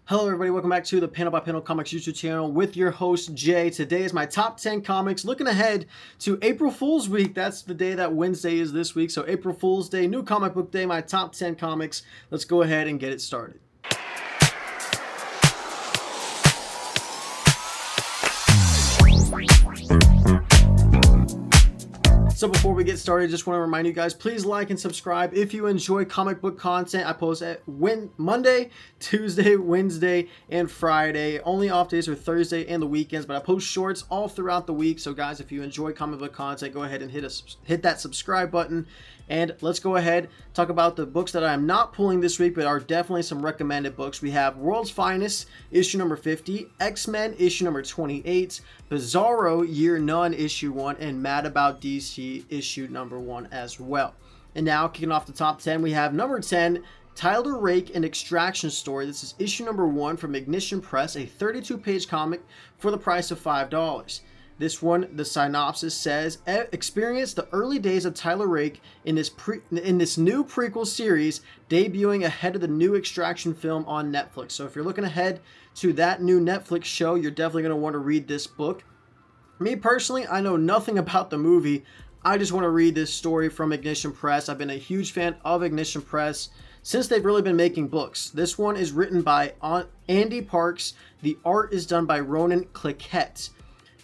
Hello everybody, welcome back to the Panel by Panel Comics YouTube channel with your host Jay. Today is my top 10 comics, looking ahead to April Fool's Week. That's the day that Wednesday is this week. So April Fool's Day, new comic book day, my top 10 comics. Let's go ahead and get it started. So before we get started, just want to remind you guys, please like and subscribe if you enjoy comic book content. I post at Monday, Tuesday, Wednesday, and Friday. Only off days are Thursday and the weekends, but I post shorts all throughout the week. So guys, if you enjoy comic book content, go ahead and hit that subscribe button. And let's go ahead, talk about the books that I'm not pulling this week, but are definitely some recommended books. We have World's Finest, issue number 50, X-Men, issue number 28, Bizarro, Year None, issue 1, and Mad About DC, issue number 1 as well. And now, kicking off the top 10, we have number 10, Tyler Rake and Extraction Story. This is issue number 1 from Ignition Press, a 32-page comic for the price of $5. This one, the synopsis says, experience the early days of Tyler Rake in this new prequel series debuting ahead of the new Extraction film on Netflix. So if you're looking ahead to that new Netflix show, you're definitely going to want to read this book. Me personally, I know nothing about the movie. I just want to read this story from Ignition Press. I've been a huge fan of Ignition Press since they've really been making books. This one is written by Andy Parks. The art is done by Ronan Cliquette.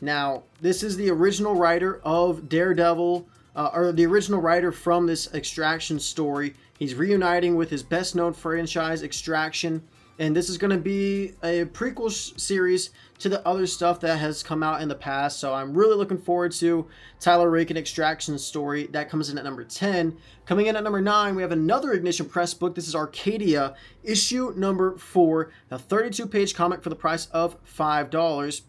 Now, this is the original writer of Daredevil, or the original writer from this Extraction story. He's reuniting with his best-known franchise, Extraction, and this is going to be a prequel series to the other stuff that has come out in the past. So I'm really looking forward to Tyler Rake and Extraction story. That comes in at number 10. Coming in at number 9, we have another Ignition Press book. This is Arcadia, issue number 4, a 32-page comic for the price of $5.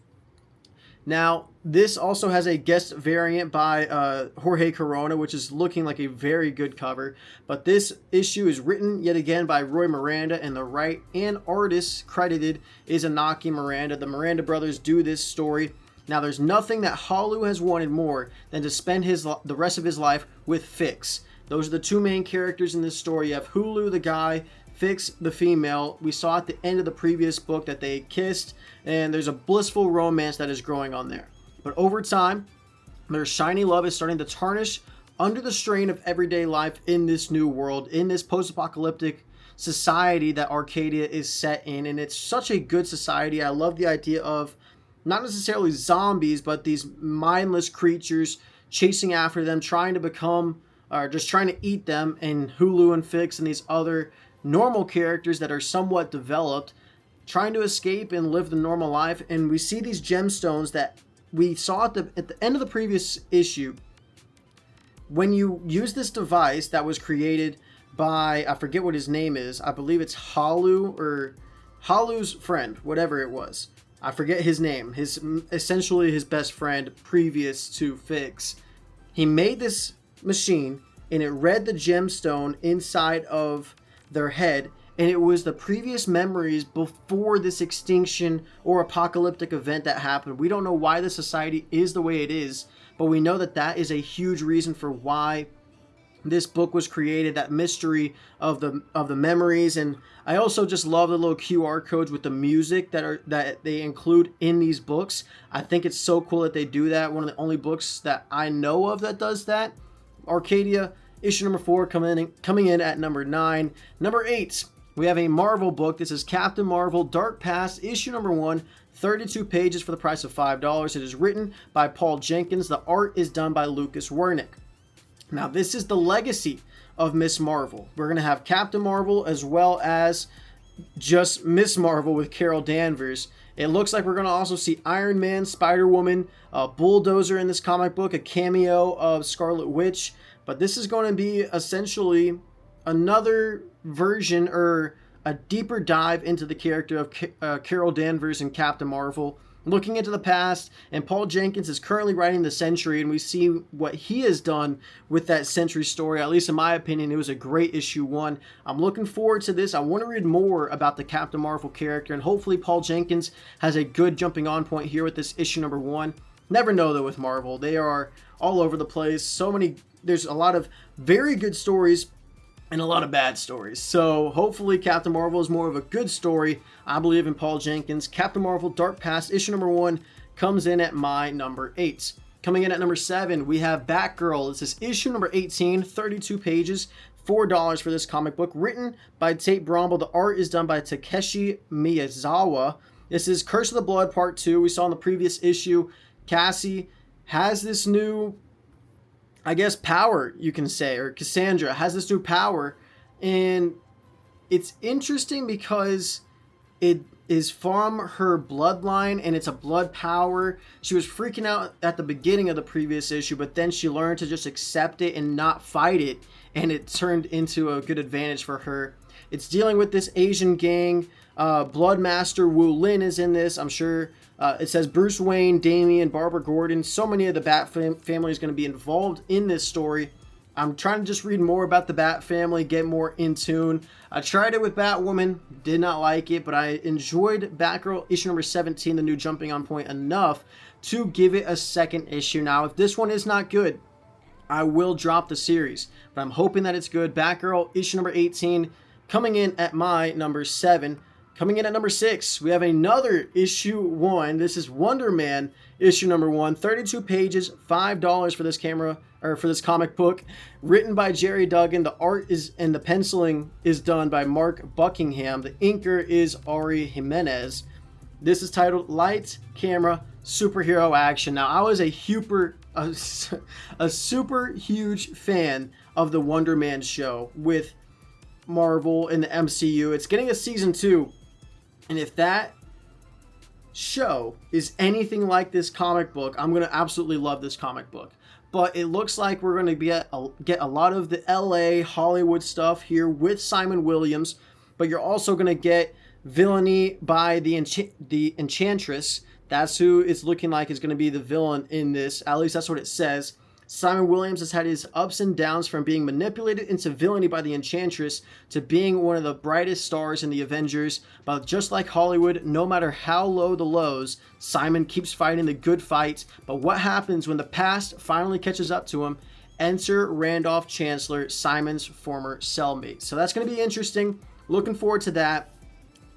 Now, this also has a guest variant by Jorge Corona, which is looking like a very good cover. But this issue is written yet again by Roy Miranda, and the writer and artist credited is Inaki Miranda. The Miranda brothers do this story. Now, there's nothing that Halu has wanted more than to spend the rest of his life with Fix. Those are the two main characters in this story. You have Hulu, the guy, Fix, the female. We saw at the end of the previous book that they kissed, and there's a blissful romance that is growing on there. But over time, their shiny love is starting to tarnish under the strain of everyday life in this new world, in this post-apocalyptic society that Arcadia is set in. And it's such a good society. I love the idea of not necessarily zombies, but these mindless creatures chasing after them, trying to become, or just trying to eat them, and Hulu and Fix and these other normal characters that are somewhat developed, trying to escape and live the normal life. And we see these gemstones that we saw at the end of the previous issue. When you use this device that was created by, I forget what his name is, I believe it's Halu, or Halu's friend, whatever it was, I forget his name, essentially his best friend previous to Fix. He made this machine and it read the gemstone inside of their head, and it was the previous memories before this extinction or apocalyptic event that happened. We don't know why the society is the way it is, but we know that that is a huge reason for why this book was created, that mystery of the memories. And I also just love the little QR codes with the music that they include in these books. I think it's so cool that they do that. One of the only books that I know of that does that. Arcadia, issue number 4, coming in at number 9. Number 8, we have a Marvel book. This is Captain Marvel Dark Past, issue number 1, 32 pages for the price of $5. It is written by Paul Jenkins. The art is done by Lucas Wernick. Now, this is the legacy of Miss Marvel. We're going to have Captain Marvel as well as just Miss Marvel with Carol Danvers. It looks like we're going to also see Iron Man, Spider-Woman, Bulldozer in this comic book, a cameo of Scarlet Witch. But this is going to be essentially another version or a deeper dive into the character of Carol Danvers and Captain Marvel, looking into the past. And Paul Jenkins is currently writing the Sentry, and we see what he has done with that Sentry story. At least in my opinion, it was a great issue 1. I'm looking forward to this. I want to read more about the Captain Marvel character, and hopefully Paul Jenkins has a good jumping on point here with this issue number 1. Never know though with Marvel. They are all over the place. There's a lot of very good stories and a lot of bad stories. So hopefully Captain Marvel is more of a good story. I believe in Paul Jenkins. Captain Marvel Dark Past issue number 1 comes in at my number 8. Coming in at number 7, we have Batgirl. This is issue number 18, 32 pages, $4 for this comic book. Written by Tate Bromble. The art is done by Takeshi Miyazawa. This is Curse of the Blood Part 2. We saw in the previous issue, Cassie has this new, I guess, power, you can say, or Cassandra has this new power, and it's interesting because it is from her bloodline, and it's a blood power. She was freaking out at the beginning of the previous issue, but then she learned to just accept it and not fight it, and it turned into a good advantage for her. It's dealing with this Asian gang. Bloodmaster Wu Lin is in this. I'm sure it says Bruce Wayne, Damian, Barbara Gordon. So many of the Bat family is going to be involved in this story. I'm trying to just read more about the Bat family, get more in tune. I tried it with Batwoman, did not like it, but I enjoyed Batgirl issue number 17, the new Jumping On Point, enough to give it a second issue. Now, if this one is not good, I will drop the series, but I'm hoping that it's good. Batgirl issue number 18 coming in at my number 7. Coming in at number 6, we have another issue 1. This is Wonder Man issue number 1, 32 pages, $5 for this for this comic book. Written by Jerry Duggan. The art is and the penciling is done by Mark Buckingham. The inker is Ari Jimenez. This is titled Light Camera Superhero Action. Now, I was a super huge fan of the Wonder Man show with Marvel in the MCU. It's getting a season 2. And if that show is anything like this comic book, I'm going to absolutely love this comic book. But it looks like we're going to get a lot of the LA Hollywood stuff here with Simon Williams. But you're also going to get villainy by the Enchantress. That's who it's looking like is going to be the villain in this. At least that's what it says. Simon Williams has had his ups and downs from being manipulated into villainy by the Enchantress to being one of the brightest stars in the Avengers. But just like Hollywood, no matter how low the lows, Simon keeps fighting the good fight. But what happens when the past finally catches up to him? Enter Randolph Chancellor, Simon's former cellmate. So that's going to be interesting. Looking forward to that.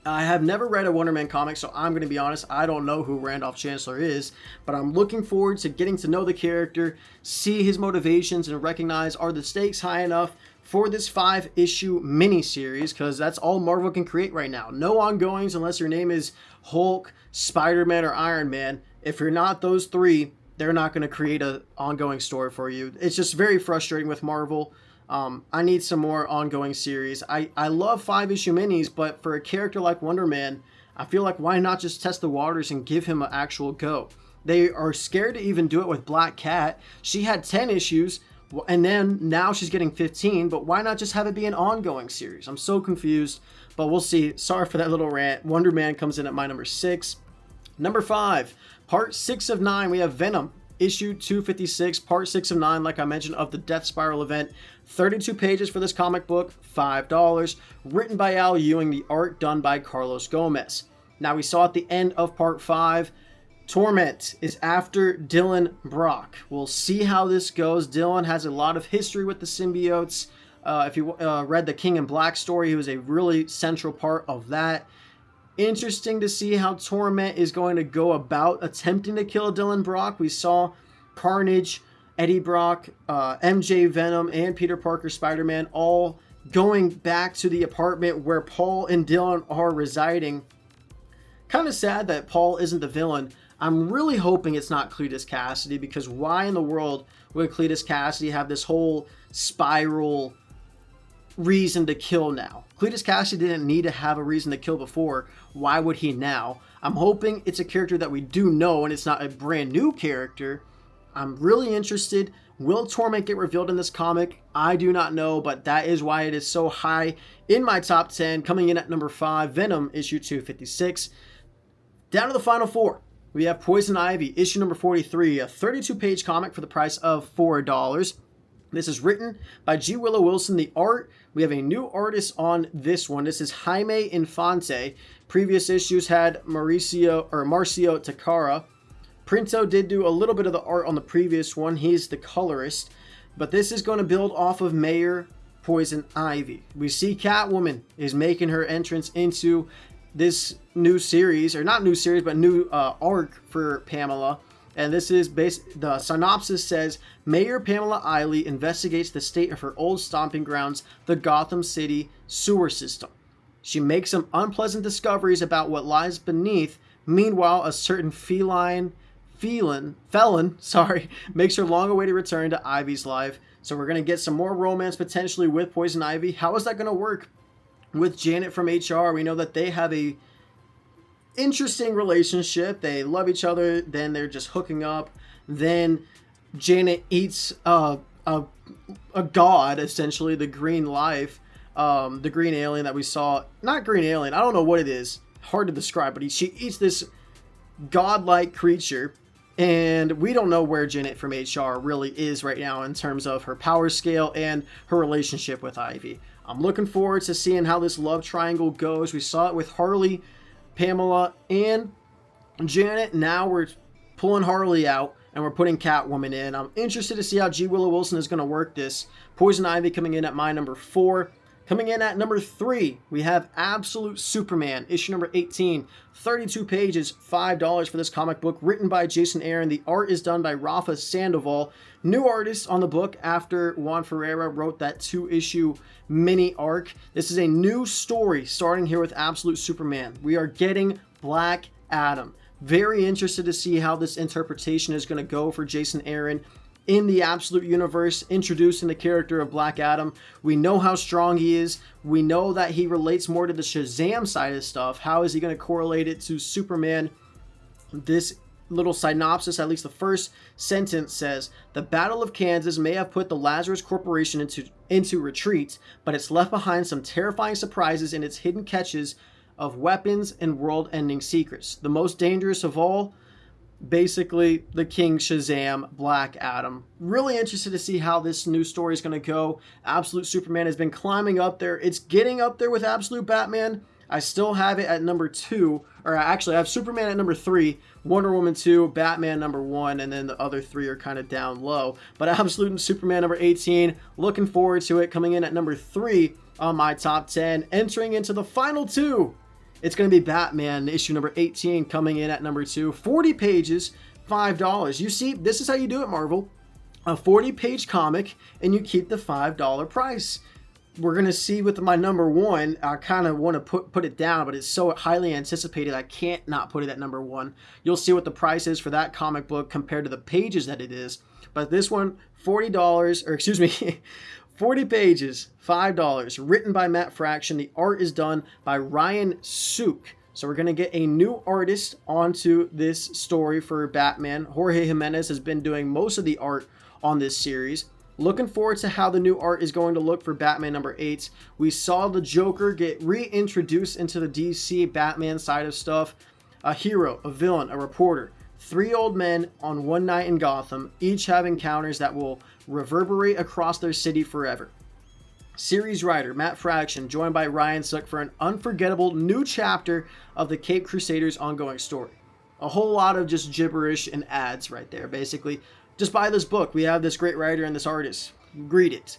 I have never read a Wonder Man comic, so I'm going to be honest, I don't know who Randolph Chancellor is, but I'm looking forward to getting to know the character, see his motivations, and recognize, are the stakes high enough for this 5-issue miniseries, because that's all Marvel can create right now. No ongoings unless your name is Hulk, Spider-Man, or Iron Man. If you're not those three, they're not going to create an ongoing story for you. It's just very frustrating with Marvel. I need some more ongoing series. I love 5-issue minis, but for a character like Wonder Man, I feel like why not just test the waters and give him an actual go? They are scared to even do it with Black Cat. She had 10 issues, and then now she's getting 15, but why not just have it be an ongoing series? I'm so confused, but we'll see. Sorry for that little rant. Wonder Man comes in at my number 6. Number 5, part 6 of 9, we have Venom. Issue 256, part 6 of 9, like I mentioned, of the Death Spiral event. 32 pages for this comic book, $5. Written by Al Ewing, the art done by Carlos Gomez. Now, we saw at the end of part 5, Torment is after Dylan Brock. We'll see how this goes. Dylan has a lot of history with the symbiotes. If you read the King in Black story, he was a really central part of that. Interesting to see how Torment is going to go about attempting to kill Dylan Brock. We saw Carnage, Eddie Brock, MJ Venom, and Peter Parker Spider-Man all going back to the apartment where Paul and Dylan are residing. Kind of sad that Paul isn't the villain. I'm really hoping it's not Cletus Cassidy, because why in the world would Cletus Cassidy have this whole spiral reason to kill now? Cletus Cassidy didn't need to have a reason to kill before. Why would he now? I'm hoping it's a character that we do know and it's not a brand new character. I'm really interested. Will Torment get revealed in this comic? I do not know, but that is why it is so high in my top 10. Coming in at number 5, Venom issue 256. Down to the final 4. We have Poison Ivy issue number 43, a 32-page comic for the price of $4. This is written by G. Willow Wilson. The art, we have a new artist on this one. This is Jaime Infante. Previous issues had Marcio Takara. Printo did do a little bit of the art on the previous one. He's the colorist. But this is going to build off of Mayor Poison Ivy. We see Catwoman is making her entrance into this new series, or not new series, but new arc for Pamela. And this is the synopsis says, Mayor Pamela Eiley investigates the state of her old stomping grounds, the Gotham City sewer system. She makes some unpleasant discoveries about what lies beneath. Meanwhile, a certain felon, makes her long-awaited return to Ivy's life. So we're going to get some more romance potentially with Poison Ivy. How is that going to work with Janet from HR? We know that they have a interesting relationship. They love each other. Then they're just hooking up. Then Janet eats a god, essentially, the green life, the green alien that we saw. Not green alien. I don't know what it is. Hard to describe. But she eats this godlike creature. And we don't know where Janet from HR really is right now in terms of her power scale and her relationship with Ivy. I'm looking forward to seeing how this love triangle goes. We saw it with Harley, Pamela, and Janet. Now we're pulling Harley out and we're putting Catwoman in. I'm interested to see how G. Willow Wilson is going to work this. Poison Ivy coming in at my number 4. Coming in at number 3, we have Absolute Superman, issue number 18, 32 pages, $5 for this comic book, written by Jason Aaron. The art is done by Rafa Sandoval, new artist on the book after Juan Ferreira wrote that 2-issue mini arc. This is a new story starting here with Absolute Superman. We are getting Black Adam. Very interested to see how this interpretation is going to go for Jason Aaron in the Absolute Universe, introducing the character of Black Adam. We know how strong he is. We know that he relates more to the Shazam side of stuff. How is he going to correlate it to Superman? This little synopsis, at least the first sentence, says, the Battle of Kansas may have put the Lazarus Corporation into retreat, but it's left behind some terrifying surprises in its hidden catches of weapons and world-ending secrets. The most dangerous of all, basically the King Shazam, Black Adam. Really interested to see how this new story is going to go. Absolute Superman has been climbing up there. It's getting up there with Absolute Batman. I still have it at number 2, or actually I have Superman at number 3, Wonder Woman 2, Batman number 1, and then the other 3 are kind of down low. But Absolute Superman number 18, looking forward to it, coming in at number 3 on my top 10. Entering into the final 2, it's going to be Batman, issue number 18, coming in at number 2. 40 pages, $5. You see, this is how you do it, Marvel. A 40-page comic, and you keep the $5 price. We're going to see with my number 1, I kind of want to put it down, but it's so highly anticipated, I can't not put it at number 1. You'll see what the price is for that comic book compared to the pages that it is. But this one, $40, or excuse me, 40 pages, $5, written by Matt Fraction. The art is done by Ryan Sook. So we're going to get a new artist onto this story for Batman. Jorge Jimenez has been doing most of the art on this series. Looking forward to how the new art is going to look for Batman number 8. We saw the Joker get reintroduced into the DC Batman side of stuff. A hero, a villain, a reporter. 3 old men on one night in Gotham, each have encounters that will reverberate across their city forever. Series writer Matt Fraction joined by Ryan Sook for an unforgettable new chapter of the Caped Crusaders ongoing story. A whole lot of just gibberish and ads right there, basically. Just buy this book. We have this great writer and this artist. Read it.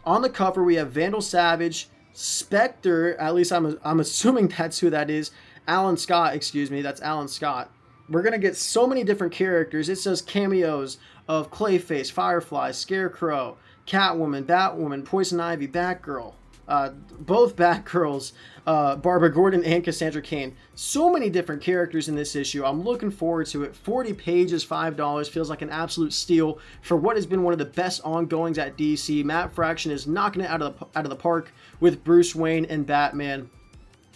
On the cover, we have Vandal Savage, Spectre, at least I'm assuming that's who that is. Alan Scott, excuse me, that's Alan Scott. We're going to get so many different characters. It says cameos of Clayface, Firefly, Scarecrow, Catwoman, Batwoman, Poison Ivy, Batgirl. Both Batgirls, Barbara Gordon and Cassandra Cain. So many different characters in this issue. I'm looking forward to it. 40 pages, $5. Feels like an absolute steal for what has been one of the best ongoings at DC. Matt Fraction is knocking it out of the park with Bruce Wayne and Batman.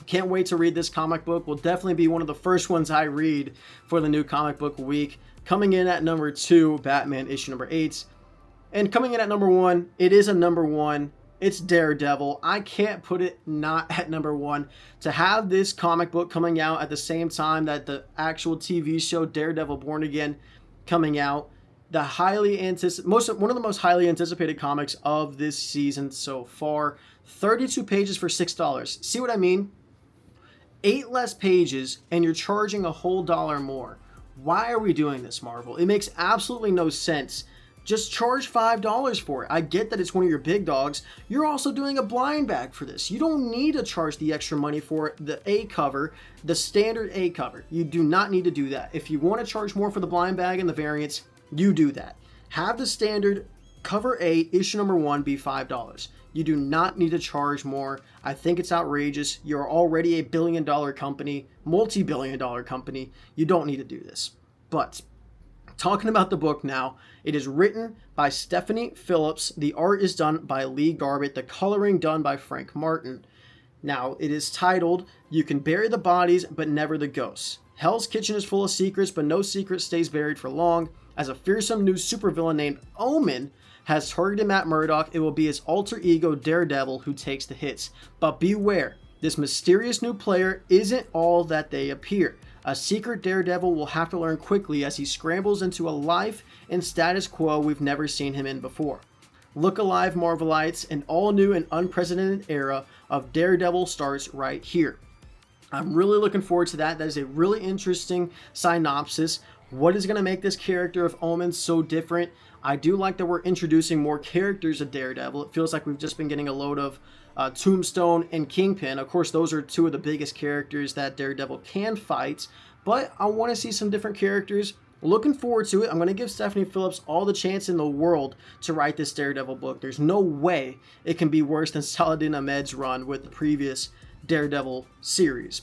Can't wait to read this comic book. Will definitely be one of the first ones I read for the new comic book week. Coming in at number 2, Batman issue number 8. And coming in at number 1, it is a number 1. It's Daredevil. I can't put it not at number 1. To have this comic book coming out at the same time that the actual TV show Daredevil Born Again coming out, one of the most highly anticipated comics of this season so far. 32 pages for $6. See what I mean? 8 less pages and you're charging a whole $1 more. Why are we doing this, Marvel? It makes absolutely no sense. Just charge $5 for it. I get that it's one of your big dogs. You're also doing a blind bag for this. You don't need to charge the extra money for the A cover, the standard A cover. You do not need to do that. If you want to charge more for the blind bag and the variants, you do that. Have the standard cover A issue number 1 be $5. You do not need to charge more. I think it's outrageous. You're already a billion-dollar company, multi-billion-dollar company. You don't need to do this. But talking about the book now, it is written by Stephanie Phillips. The art is done by Lee Garbett. The coloring done by Frank Martin. Now, it is titled, You Can Bury the Bodies, But Never the Ghosts. Hell's Kitchen is full of secrets, but no secret stays buried for long. As a fearsome new supervillain named Omen has targeted Matt Murdock, it will be his alter ego Daredevil who takes the hits. But beware, this mysterious new player isn't all that they appear. A secret Daredevil will have to learn quickly as he scrambles into a life and status quo we've never seen him in before. Look alive, Marvelites, an all-new and unprecedented era of Daredevil starts right here. I'm really looking forward to that. That is a really interesting synopsis. What is going to make this character of Omen so different? I do like that we're introducing more characters of Daredevil. It feels like we've just been getting a load of Tombstone and Kingpin. Of course, those are two of the biggest characters that Daredevil can fight, but I want to see some different characters. Looking forward to it. I'm going to give Stephanie Phillips all the chance in the world to write this Daredevil book. There's no way it can be worse than Saladin Ahmed's run with the previous Daredevil series.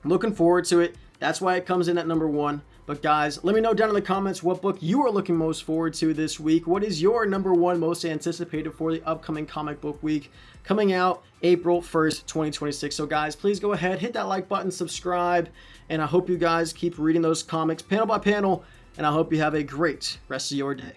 Looking forward to it. That's why it comes in at number 1. But guys, let me know down in the comments what book you are looking most forward to this week. What is your number 1 most anticipated for the upcoming comic book week coming out April 1st, 2026. So guys, please go ahead, hit that like button, subscribe, and I hope you guys keep reading those comics panel by panel, and I hope you have a great rest of your day.